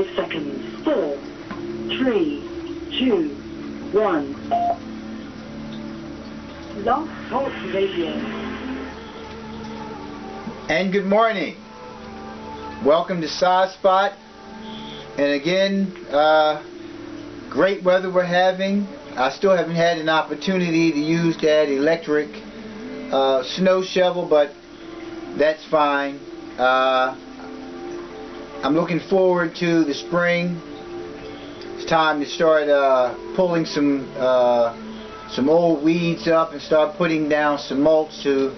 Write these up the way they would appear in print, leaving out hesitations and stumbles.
5 seconds. 4, 3, 2, 1. Love Talk Radio. And good morning. Welcome to Side Spot. And again, great weather we're having. I still haven't had an opportunity to use that electric snow shovel, but that's fine. I'm looking forward to the spring. It's time to start pulling some old weeds up and start putting down some mulch to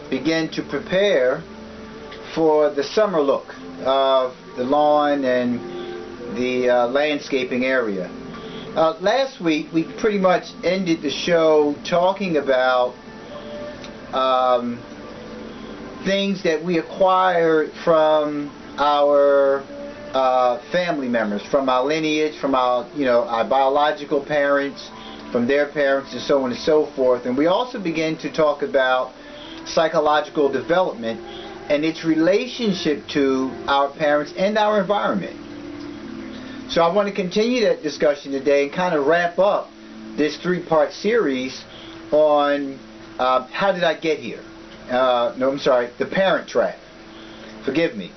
begin to prepare for the summer look of the lawn and the landscaping area. Last week we pretty much ended the show talking about things that we acquired from our family members, from our lineage, from our biological parents, from their parents, and so on and so forth. And we also began to talk about psychological development and its relationship to our parents and our environment. So I want to continue that discussion today and kind of wrap up this 3-part series on how did I get here? The parent trap. Forgive me.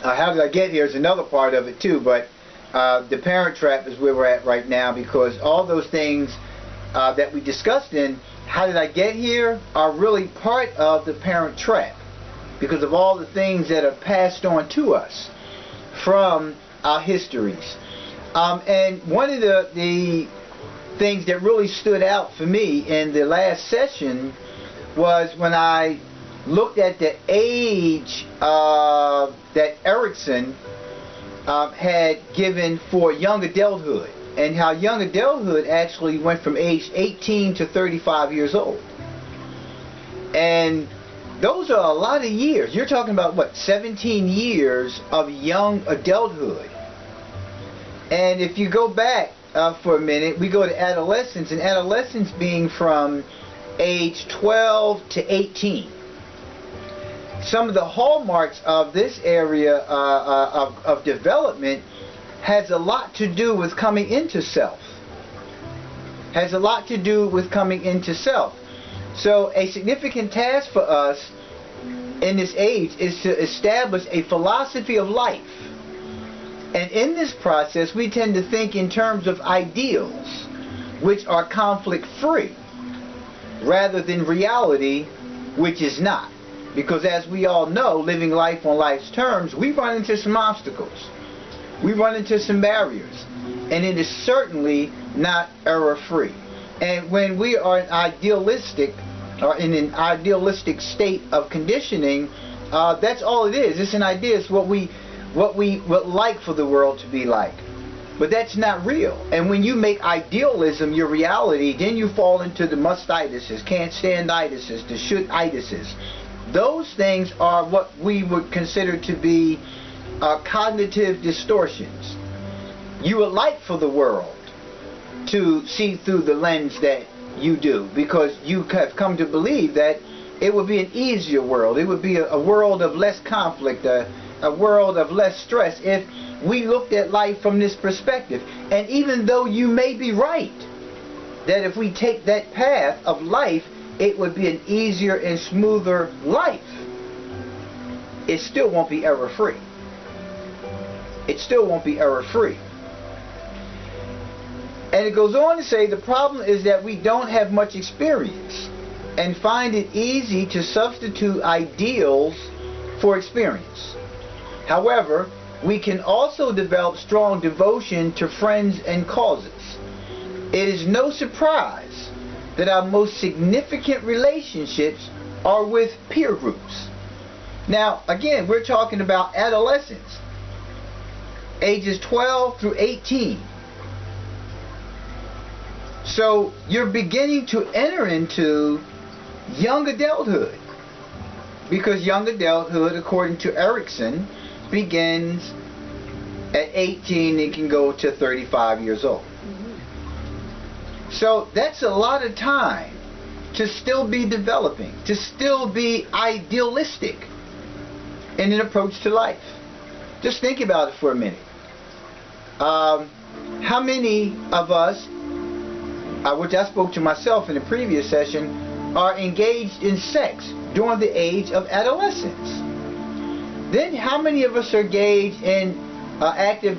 How did I get here is another part of it too, but the parent trap is where we're at right now, because all those things that we discussed in how did I get here are really part of the parent trap, because of all the things that are passed on to us from our histories. And one of the things that really stood out for me in the last session was when I looked at the age that Erikson had given for young adulthood, and how young adulthood actually went from age 18 to 35 years old. And those are a lot of years. You're talking about, what, 17 years of young adulthood. And if you go back for a minute, we go to adolescence, and adolescence being from age 12 to 18. Some of the hallmarks of this area of development has a lot to do with coming into self. Has a lot to do with coming into self. So a significant task for us in this age is to establish a philosophy of life. And in this process, we tend to think in terms of ideals, which are conflict-free, rather than reality, which is not. Because as we all know, living life on life's terms, we run into some obstacles. We run into some barriers. And it is certainly not error-free. And when we are idealistic, or in an idealistic state of conditioning, that's all it is. It's an idea. It's what we would like for the world to be like. But that's not real. And when you make idealism your reality, then you fall into the must-itises, can't-stand-itises, the should-itises. Those things are what we would consider to be cognitive distortions. You would like for the world to see through the lens that you do, because you have come to believe that it would be an easier world. It would be a world of less conflict, a world of less stress if we looked at life from this perspective. And even though you may be right that if we take that path of life, it would be an easier and smoother life, it still won't be error-free. It still won't be error-free. And it goes on to say the problem is that we don't have much experience and find it easy to substitute ideals for experience. However, we can also develop strong devotion to friends and causes. It is no surprise that our most significant relationships are with peer groups. Now, again, we're talking about adolescence, ages 12 through 18. So you're beginning to enter into young adulthood, because young adulthood, according to Erikson, begins at 18 and can go to 35 years old. So that's a lot of time to still be developing, to still be idealistic in an approach to life. Just think about it for a minute. how many of us, which I spoke to myself in the previous session, are engaged in sex during the age of adolescence? Then how many of us are engaged in active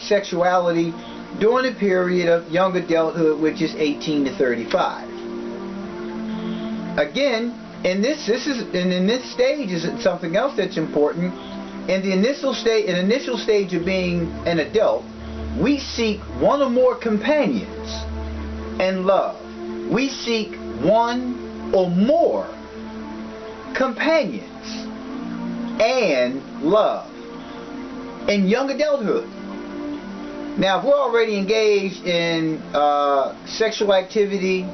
sexuality during the period of young adulthood, which is 18 to 35? Again, in this stage is something else that's important. In the initial stage of being an adult, we seek one or more companions and love. We seek one or more companions and love in young adulthood. Now, if we're already engaged in sexual activity,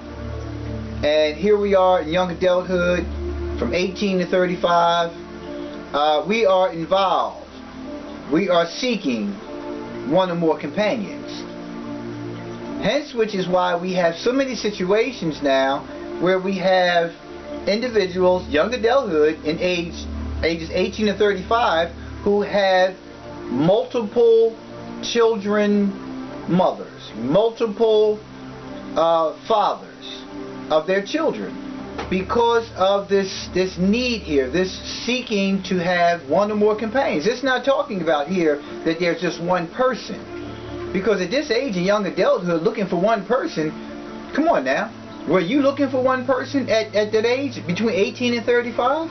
and here we are in young adulthood from 18 to 35, we are involved. We are seeking one or more companions. Hence, which is why we have so many situations now where we have individuals, young adulthood, in ages 18 to 35, who have multiple children, mothers, multiple fathers of their children, because of this need here, this seeking to have one or more companions. It's not talking about here that there's just one person, because at this age in young adulthood, looking for one person, come on now, were you looking for one person at that age, between 18 and 35?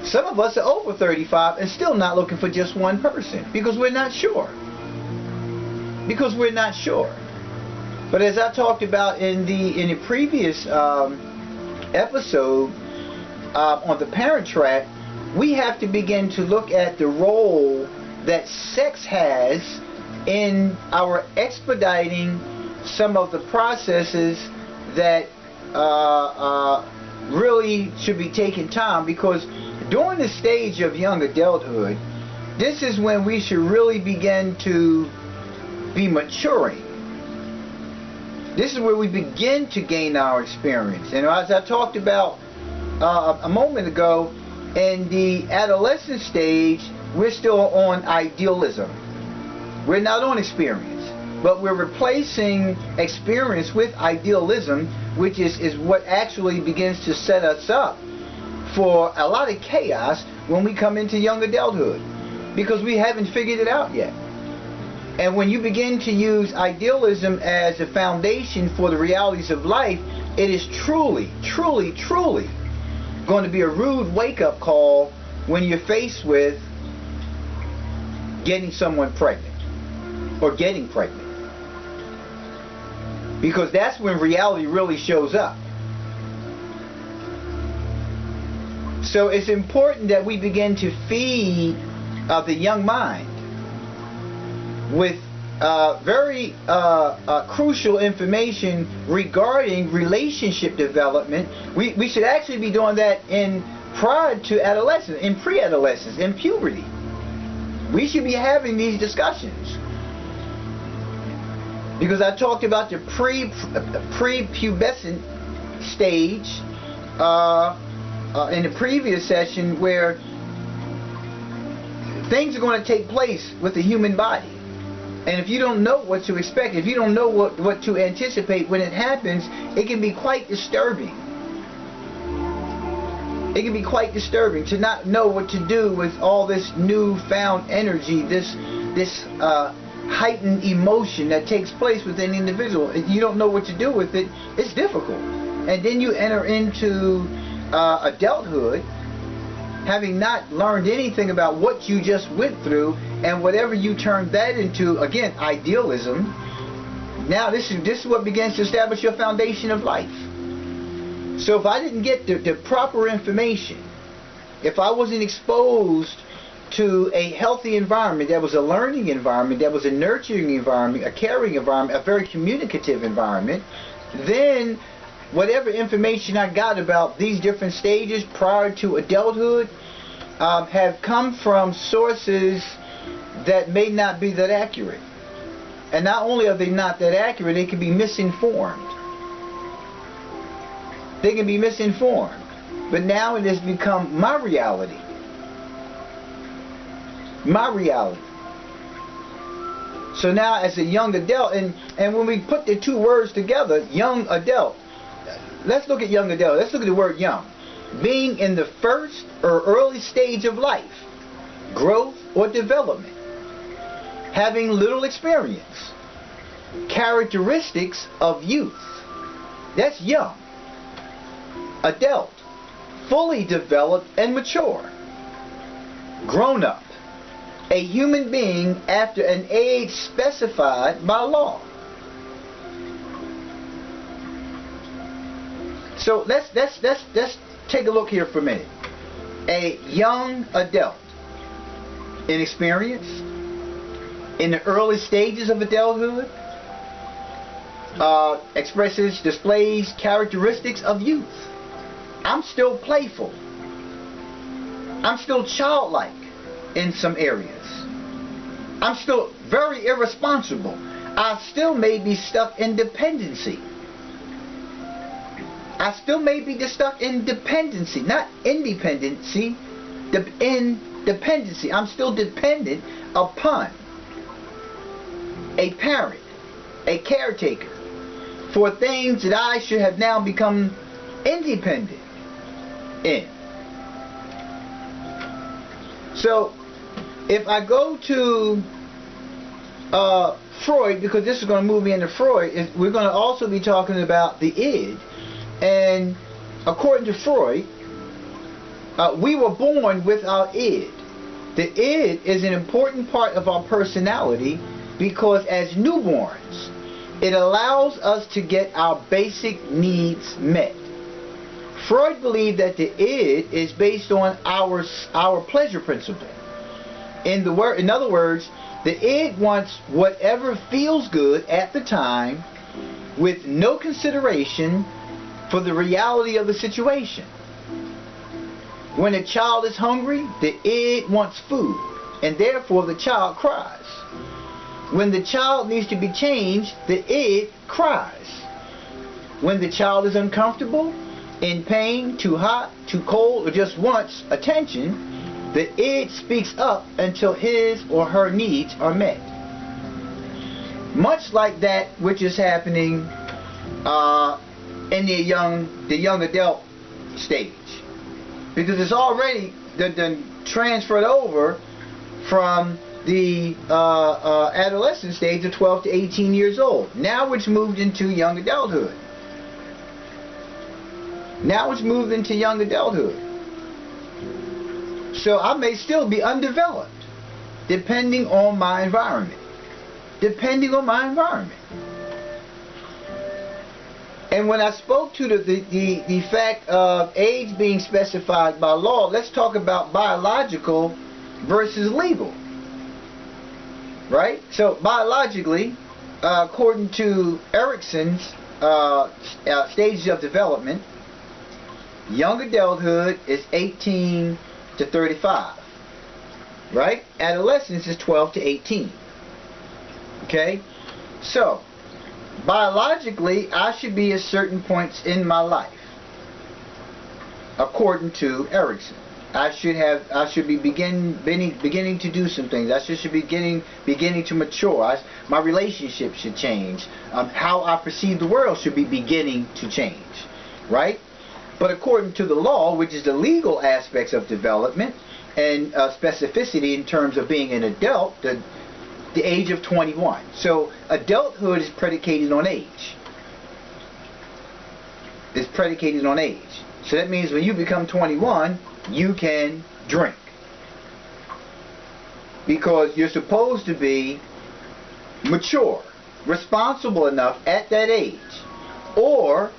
Some of us are over 35 and still not looking for just one person, because we're not sure. Because we're not sure. But as I talked about in the previous episode on the Parent Track, we have to begin to look at the role that sex has in our expediting some of the processes that really should be taking time, because during the stage of young adulthood, this is when we should really begin to be maturing. This is where we begin to gain our experience. And as I talked about a moment ago, in the adolescent stage, we're still on idealism. We're not on experience, but we're replacing experience with idealism, which is what actually begins to set us up for a lot of chaos when we come into young adulthood, because we haven't figured it out yet. And when you begin to use idealism as a foundation for the realities of life, it is truly, truly, truly going to be a rude wake-up call when you're faced with getting someone pregnant or getting pregnant. Because that's when reality really shows up. So it's important that we begin to feed the young mind with very crucial information regarding relationship development. We should actually be doing that prior to adolescence, in pre-adolescence, in puberty. We should be having these discussions, because I talked about the pre-pubescent stage in the previous session, where things are going to take place with the human body. And if you don't know what to expect, if you don't know what to anticipate when it happens, it can be quite disturbing. It can be quite disturbing to not know what to do with all this newfound energy, this heightened emotion that takes place within an individual. If you don't know what to do with it, it's difficult. And then you enter into adulthood, having not learned anything about what you just went through, and whatever you turn that into, again, idealism. Now this is what begins to establish your foundation of life. So if I didn't get the proper information, if I wasn't exposed to a healthy environment, that was a learning environment, that was a nurturing environment, a caring environment, a very communicative environment, then whatever information I got about these different stages prior to adulthood have come from sources that may not be that accurate. And not only are they not that accurate, they can be misinformed. They can be misinformed. But now it has become my reality. My reality. So now as a young adult, and when we put the two words together, young adult, let's look at young adult. Let's look at the word young. Being in the first or early stage of life, growth or development, having little experience, characteristics of youth. That's young. Adult, fully developed and mature. Grown up, a human being after an age specified by law. So let's take a look here for a minute. A young adult, inexperienced, in the early stages of adulthood, displays characteristics of youth. I'm still playful. I'm still childlike in some areas. I'm still very irresponsible. I still may be stuck in dependency. I still may be stuck in dependency, not independency, in dependency. I'm still dependent upon a parent, a caretaker, for things that I should have now become independent in. So, if I go to Freud, because this is going to move me into Freud, we're going to also be talking about the id. And according to Freud, we were born with our id. The id is an important part of our personality because as newborns, it allows us to get our basic needs met. Freud believed that the id is based on our pleasure principle. In other words, the id wants whatever feels good at the time with no consideration for the reality of the situation. When a child is hungry, the id wants food, and therefore the child cries. When the child needs to be changed, the id cries. When the child is uncomfortable, in pain, too hot, too cold, or just wants attention, the id speaks up until his or her needs are met. Much like that which is happening in the young adult stage, because it's already transferred over from the adolescent stage of 12 to 18 years old. Now it's moved into young adulthood. Now it's moved into young adulthood. So I may still be undeveloped, depending on my environment. Depending on my environment. And when I spoke to the fact of age being specified by law, let's talk about biological versus legal. Right? So biologically, according to Erickson's stages of development, young adulthood is 18 to 35. Right? Adolescence is 12 to 18. Okay? So, biologically, I should be at certain points in my life, according to Erickson. I should be beginning to do some things. I should be beginning to mature. My relationship should change. How I perceive the world should be beginning to change, right? But according to the law, which is the legal aspects of development and specificity in terms of being an adult, the age of 21. So adulthood is predicated on age. It's predicated on age. So that means when you become 21, you can drink. Because you're supposed to be mature, responsible enough at that age. Or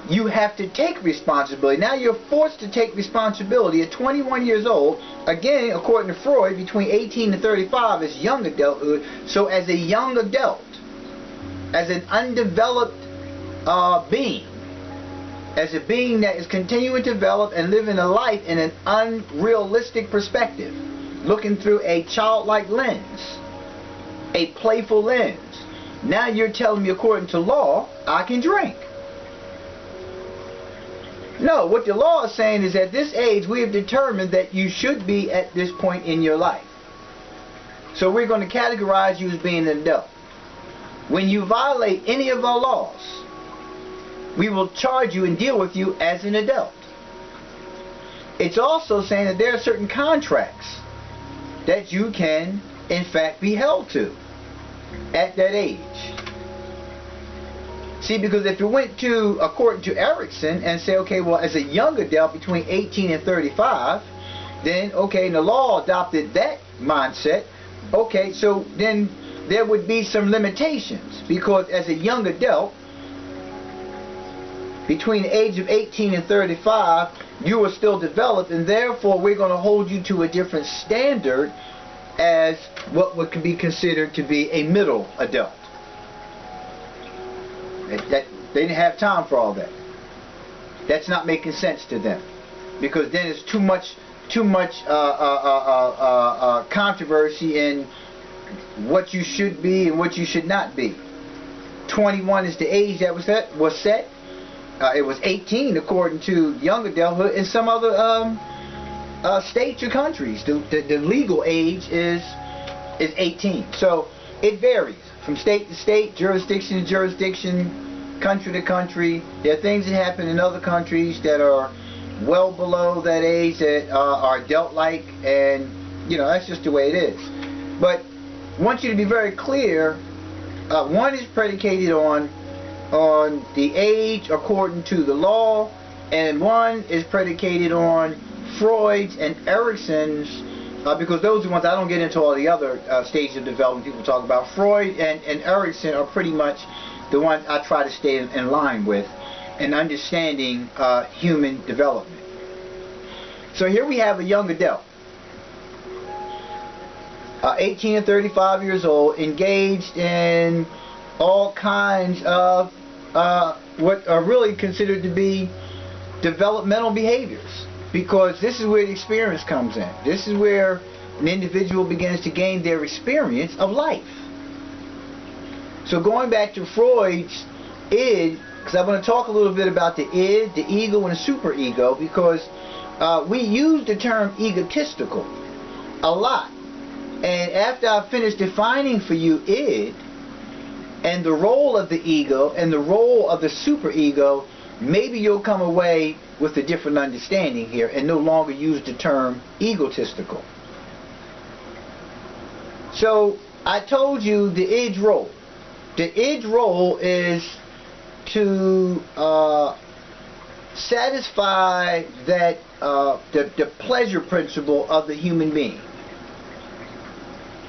you have to take responsibility. Now you're forced to take responsibility at 21 years old. Again, according to Freud, between 18 and 35 is young adulthood. So as a young adult, as an undeveloped being, as a being that is continuing to develop and living a life in an unrealistic perspective, looking through a childlike lens, a playful lens. Now you're telling me, according to law, I can drink. No, what the law is saying is at this age we have determined that you should be at this point in your life. So we're going to categorize you as being an adult. when you violate any of our laws, we will charge you and deal with you as an adult. It's also saying that there are certain contracts that you can, in fact, be held to at that age. See, because if you went to, according to Erikson, and say, okay, well, as a young adult between 18 and 35, then, okay, and the law adopted that mindset, okay, so then there would be some limitations, because as a young adult, between the age of 18 and 35, you are still developed, and therefore we're going to hold you to a different standard as what would be considered to be a middle adult. They didn't have time for all that. That's not making sense to them, because then it's too much controversy in what you should be and what you should not be. 21 is the age that was set. It was 18 according to young adulthood in some other states or countries. The legal age is 18. So it varies from state to state, jurisdiction to jurisdiction, country to country. There are things that happen in other countries that are well below that age, that are adult-like, and you know, that's just the way it is. But I want you to be very clear. One is predicated on the age according to the law, and one is predicated on Freud's and Erikson's, because those are the ones. I don't get into all the other stages of development people talk about. Freud and Erikson are pretty much the ones I try to stay in line with in understanding human development. So here we have a young adult, 18 and 35 years old, engaged in all kinds of what are really considered to be developmental behaviors, because this is where the experience comes in. This is where an individual begins to gain their experience of life. So going back to Freud's id, because I want to talk a little bit about the id, the ego, and the superego, because we use the term egotistical a lot. And after I finish defining for you id, and the role of the ego and the role of the superego, maybe you'll come away with a different understanding here and no longer use the term egotistical. So I told you the id role. The id role is to satisfy that the pleasure principle of the human being.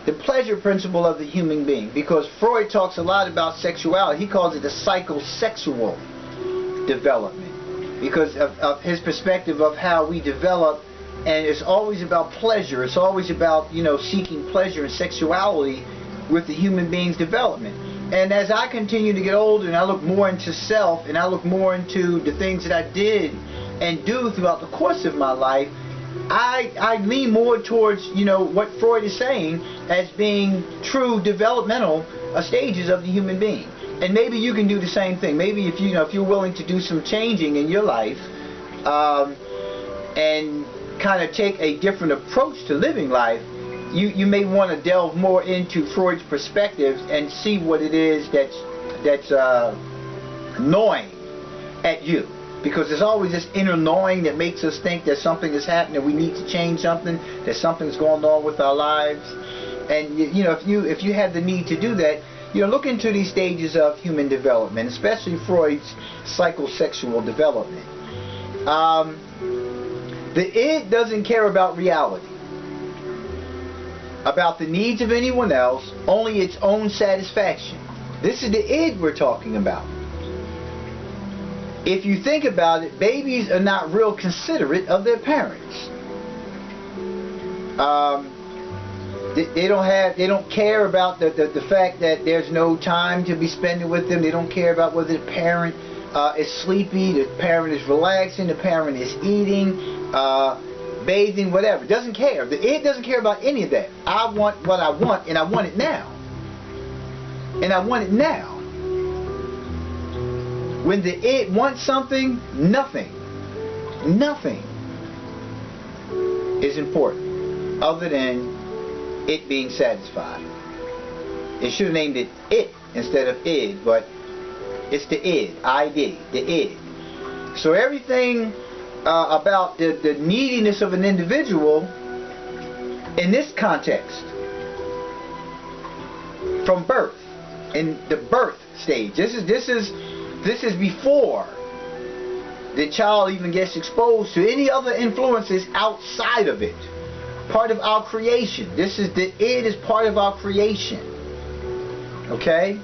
The pleasure principle of the human being, because Freud talks a lot about sexuality. He calls it a psychosexual development, because of his perspective of how we develop, and it's always about pleasure. It's always about, you know, seeking pleasure and sexuality with the human being's development. And as I continue to get older and I look more into self, and I look more into the things that I did and do throughout the course of my life, I lean more towards, you know, what Freud is saying as being true developmental stages of the human being. And maybe you can do the same thing. Maybe if you're willing to do some changing in your life, and kind of take a different approach to living life, you may want to delve more into Freud's perspectives and see what it is that's gnawing at you. Because there's always this inner gnawing that makes us think that something is happening, that we need to change something, that something's going on with our lives. And you know, if you have the need to do that, you know, look into these stages of human development, especially Freud's psychosexual development. The id doesn't care about reality, about the needs of anyone else, only its own satisfaction. This is the id we're talking about. If you think about it, babies are not real considerate of their parents. They don't care about the fact that there's no time to be spending with them. They don't care about whether the parent is sleepy, the parent is relaxing, the parent is eating, bathing, whatever. Doesn't care. The id doesn't care about any of that. I want what I want, and I want it now. And I want it now. When the id wants something, nothing is important other than it being satisfied. It should have named it it instead of id, but it's the id, ID, the id. So everything about the neediness of an individual in this context, from birth, in the birth stage. This is before the child even gets exposed to any other influences outside of it. Part of our creation. This is the id is part of our creation. Okay?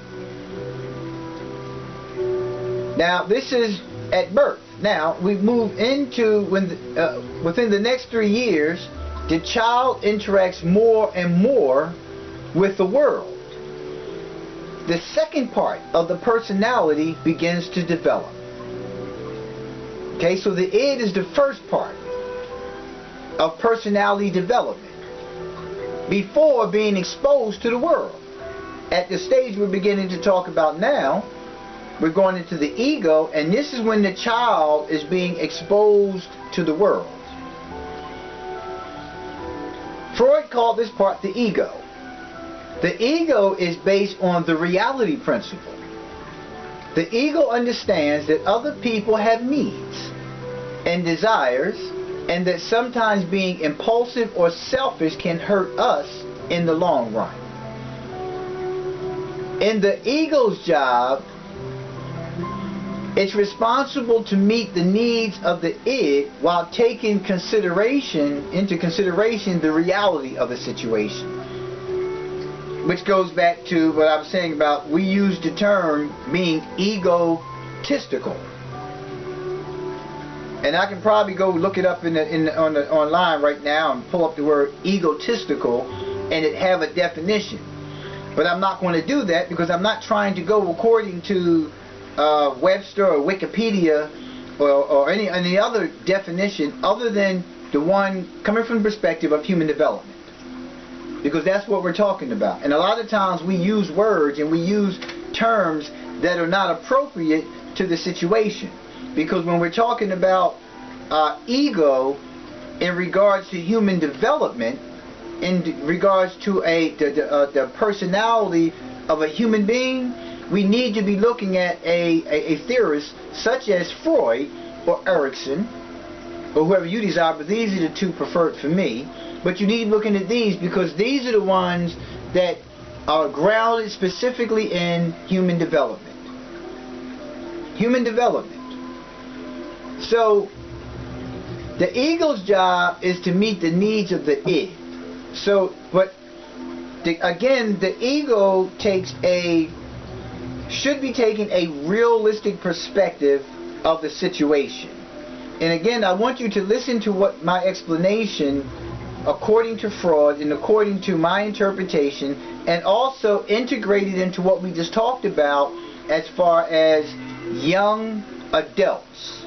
Now this is at birth. Now we move into when within the next 3 years, the child interacts more and more with the world. The second part of the personality begins to develop. Okay, so the id is the first part of personality development before being exposed to the world. At the stage we're beginning to talk about now, we're going into the ego, and this is when the child is being exposed to the world. Freud called this part the ego. The ego is based on the reality principle. The ego understands that other people have needs and desires, and that sometimes being impulsive or selfish can hurt us in the long run. In the ego's job, it's responsible to meet the needs of the id while taking into consideration the reality of the situation. Which goes back to what I was saying about, we use the term being egotistical. And I can probably go look it up online right now and pull up the word egotistical and it have a definition. But I'm not going to do that because I'm not trying to go according to Webster or Wikipedia or any other definition other than the one coming from the perspective of human development. Because that's what we're talking about. And a lot of times we use words and we use terms that are not appropriate to the situation. Because when we're talking about ego in regards to human development, in regards to the personality of a human being, we need to be looking at a theorist such as Freud or Erikson or whoever you desire, but these are the two preferred for me. But you need looking at these because these are the ones that are grounded specifically in human development. Human development. So the ego's job is to meet the needs of the id. So, but again, the ego should be taking a realistic perspective of the situation. And again, I want you to listen to what my explanation, according to Freud and according to my interpretation, and also integrate it into what we just talked about as far as young adults.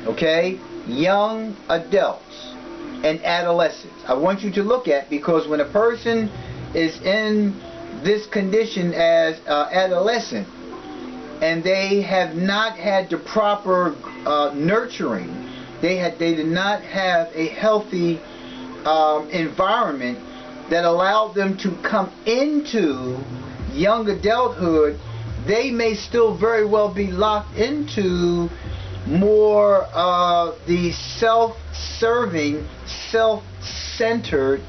Okay? Young adults and adolescents. I want you to look at, because when a person is in this condition as adolescent and they have not had the proper nurturing, they did not have a healthy environment that allowed them to come into young adulthood, they may still very well be locked into more the self-serving, self-centered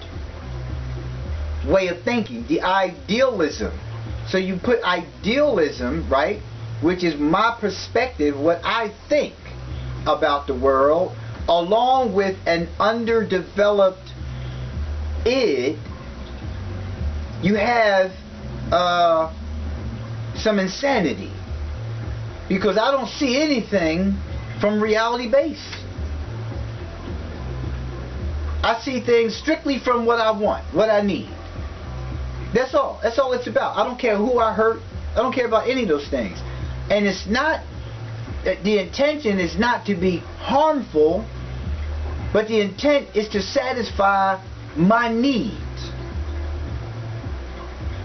way of thinking, the idealism. So you put idealism, right, which is my perspective, what I think about the world, along with an underdeveloped id, you have some insanity. Because I don't see anything from reality base. I see things strictly from what I want, what I need. That's all. That's all it's about. I don't care who I hurt. I don't care about any of those things. And it's not, the intention is not to be harmful, but the intent is to satisfy my needs.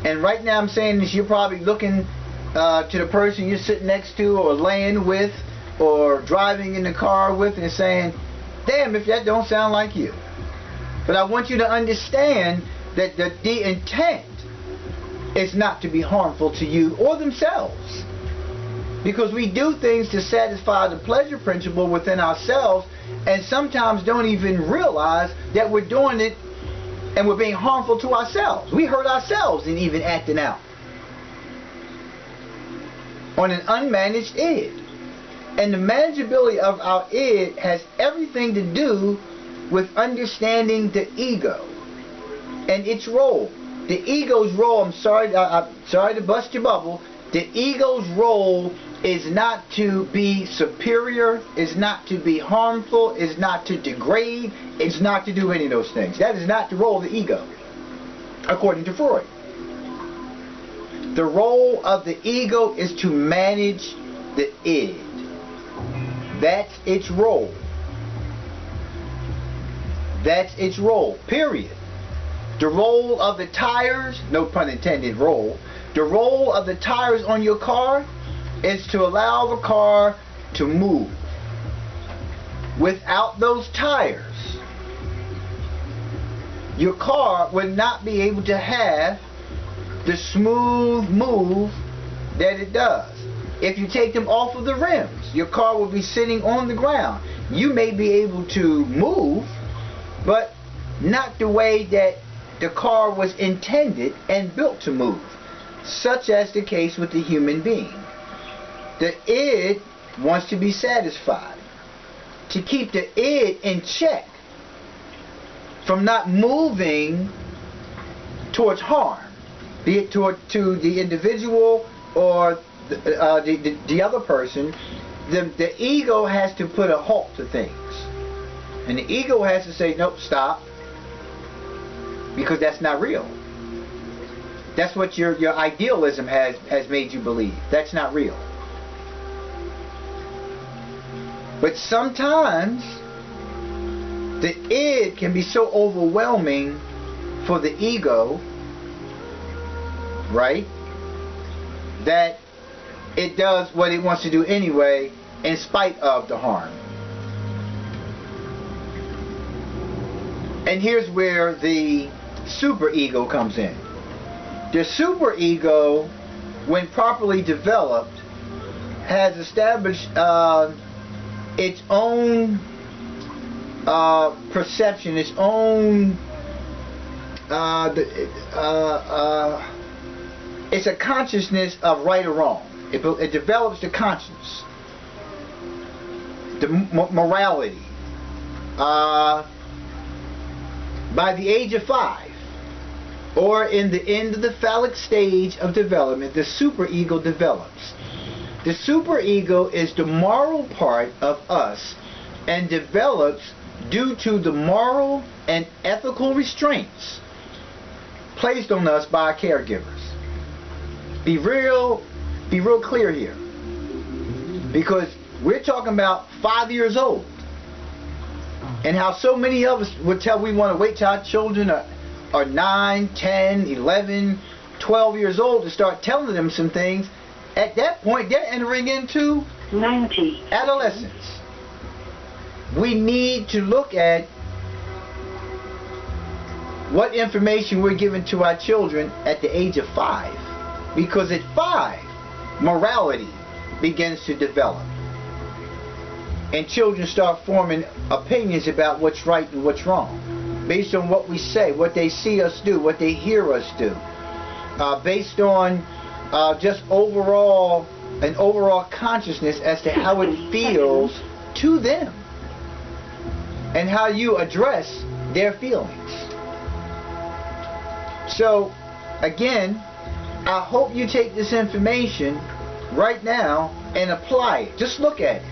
And right now I'm saying this, you're probably looking to the person you're sitting next to or laying with or driving in the car with and saying, damn, if that don't sound like you. But I want you to understand that the intent is not to be harmful to you or themselves. Because we do things to satisfy the pleasure principle within ourselves, and sometimes don't even realize that we're doing it and we're being harmful to ourselves. We hurt ourselves in even acting out on an unmanaged id. And the manageability of our id has everything to do with understanding the ego and its role. The ego's role, I'm sorry to bust your bubble, the ego's role is not to be superior, is not to be harmful, is not to degrade, it's not to do any of those things. That is not the role of the ego, according to Freud. The role of the ego is to manage the id. That's its role. That's its role, period. The role of the tires, no pun intended role, the role of the tires on your car is to allow the car to move. Without those tires, your car would not be able to have the smooth move that it does. If you take them off of the rims, your car will be sitting on the ground. You may be able to move, but not the way that the car was intended and built to move, such as the case with the human being. The id wants to be satisfied. To keep the id in check from not moving towards harm, be it to the individual or the other person, the ego has to put a halt to things. And the ego has to say, nope, stop, because that's not real. That's what your idealism has made you believe. That's not real. But sometimes the id can be so overwhelming for the ego, right, that it does what it wants to do anyway, in spite of the harm. And here's where the superego comes in. The superego, when properly developed, has established its own perception, its own it's a consciousness of right or wrong. It develops the conscience, the morality. By the age of 5, or in the end of the phallic stage of development, the superego develops. The superego is the moral part of us and develops due to the moral and ethical restraints placed on us by our caregivers. Be real clear here, because we're talking about 5 years old, and how so many of us would tell we want to wait till our children are 9, 10, 11, 12 years old to start telling them some things. At that point, they're entering into 90 adolescence. We need to look at what information we're giving to our children at the age of 5. Because at 5, morality begins to develop. And children start forming opinions about what's right and what's wrong, based on what we say, what they see us do, what they hear us do, based on just an overall consciousness as to how it feels to them and how you address their feelings. So again, I hope you take this information right now and apply it. Just look at it.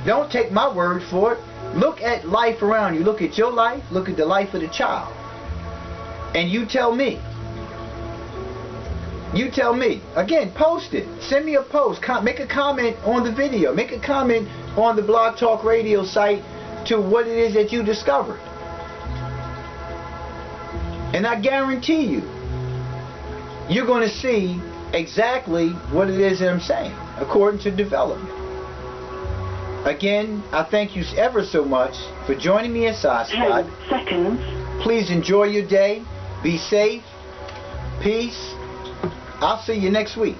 Don't take my word for it. Look at life around you. Look at your life. Look at the life of the child. And you tell me. You tell me. Again, post it. Send me a post. Make a comment on the video. Make a comment on the Blog Talk Radio site to what it is that you discovered. And I guarantee you, you're going to see exactly what it is that I'm saying, according to development. Again, I thank you ever so much for joining me at SciSpot. 10 seconds. Please enjoy your day. Be safe. Peace. I'll see you next week.